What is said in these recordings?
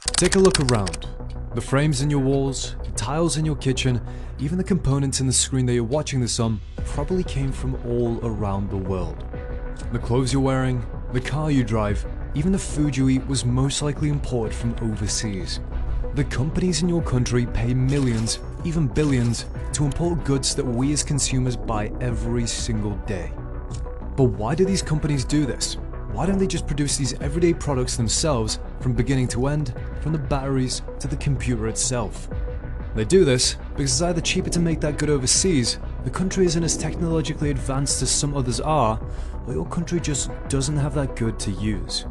Take a look around. The frames in your walls, the tiles in your kitchen, even the components in the screen that you're watching this on probably came from all around the world. The clothes you're wearing, the car you drive, even the food you eat was most likely imported from overseas. The companies in your country pay millions, even billions, to import goods that we as consumers buy every single day. But why do these companies do this? Why don't they just produce these everyday products themselves from beginning to end, from the batteries to the computer itself? They do this because it's either cheaper to make that good overseas, the country isn't as technologically advanced as some others are, or your country just doesn't have that good to use.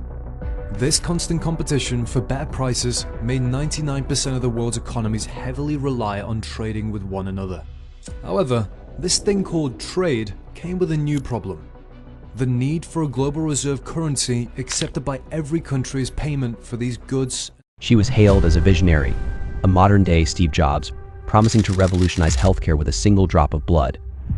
This constant competition for better prices made 99% of the world's economies heavily rely on trading with one another. However, this thing called trade came with a new problem. The need for a global reserve currency accepted by every country as payment for these goods. She was hailed as a visionary, a modern-day Steve Jobs, promising to revolutionize healthcare with a single drop of blood.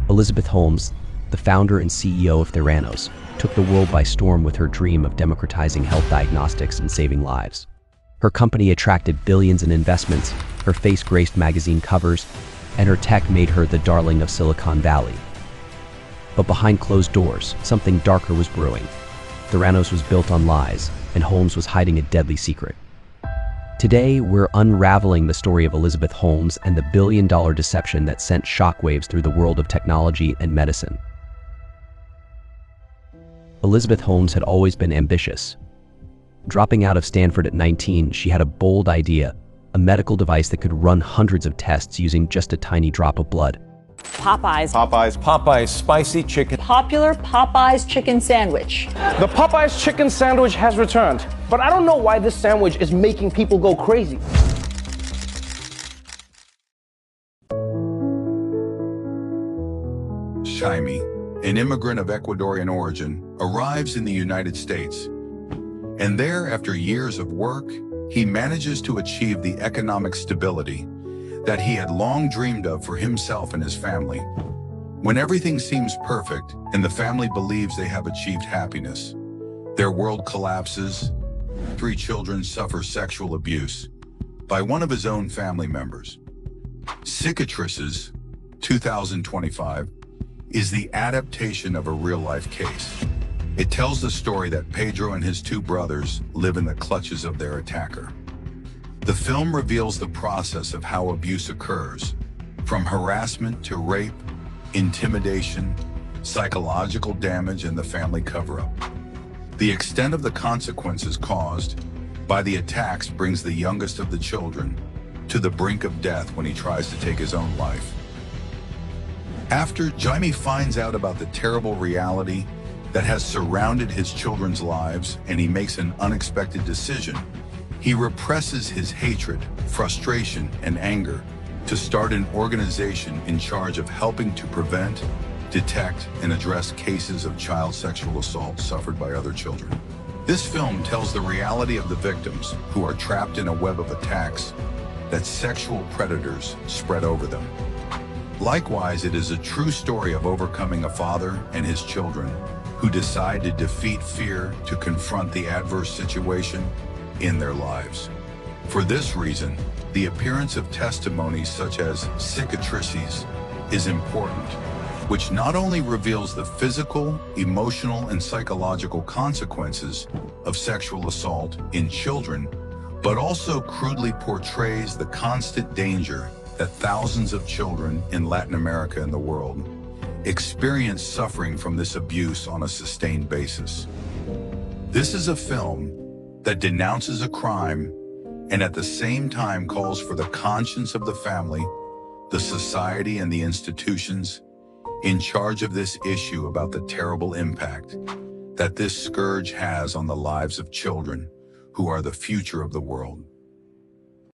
Elizabeth Holmes, the founder and CEO of Theranos, took the world by storm with her dream of democratizing health diagnostics and saving lives. Her company attracted billions in investments, her face graced magazine covers, and her tech made her the darling of Silicon Valley. But behind closed doors, something darker was brewing. Theranos was built on lies, and Holmes was hiding a deadly secret. Today, we're unraveling the story of Elizabeth Holmes and the billion-dollar deception that sent shockwaves through the world of technology and medicine. Elizabeth Holmes had always been ambitious. Dropping out of Stanford at 19, she had a bold idea, a medical device that could run hundreds of tests using just a tiny drop of blood. Popeyes spicy chicken. Popular Popeyes chicken sandwich. The Popeyes chicken sandwich has returned, but I don't know why this sandwich is making people go crazy. Jani, an immigrant of Ecuadorian origin, arrives in the United States. And there, after years of work, he manages to achieve the economic stability that he had long dreamed of for himself and his family. When everything seems perfect and the family believes they have achieved happiness, their world collapses. 3 children suffer sexual abuse by one of his own family members. Cicatrices, 2025, is the adaptation of a real-life case. It tells the story that Pedro and his 2 brothers live in the clutches of their attacker. The film reveals the process of how abuse occurs, from harassment to rape, intimidation, psychological damage, and the family cover-up. The extent of the consequences caused by the attacks brings the youngest of the children to the brink of death when he tries to take his own life. After Jani finds out about the terrible reality that has surrounded his children's lives and he makes an unexpected decision, he represses his hatred, frustration, and anger to start an organization in charge of helping to prevent, detect, and address cases of child sexual assault suffered by other children. This film tells the reality of the victims who are trapped in a web of attacks that sexual predators spread over them. Likewise, it is a true story of overcoming a father and his children who decide to defeat fear to confront the adverse situation in their lives. For this reason, the appearance of testimonies such as cicatrices is important, which not only reveals the physical, emotional, and psychological consequences of sexual assault in children, but also crudely portrays the constant danger that thousands of children in Latin America and the world experience suffering from this abuse on a sustained basis. This is a film that denounces a crime and at the same time calls for the conscience of the family, the society, and the institutions in charge of this issue about the terrible impact that this scourge has on the lives of children who are the future of the world.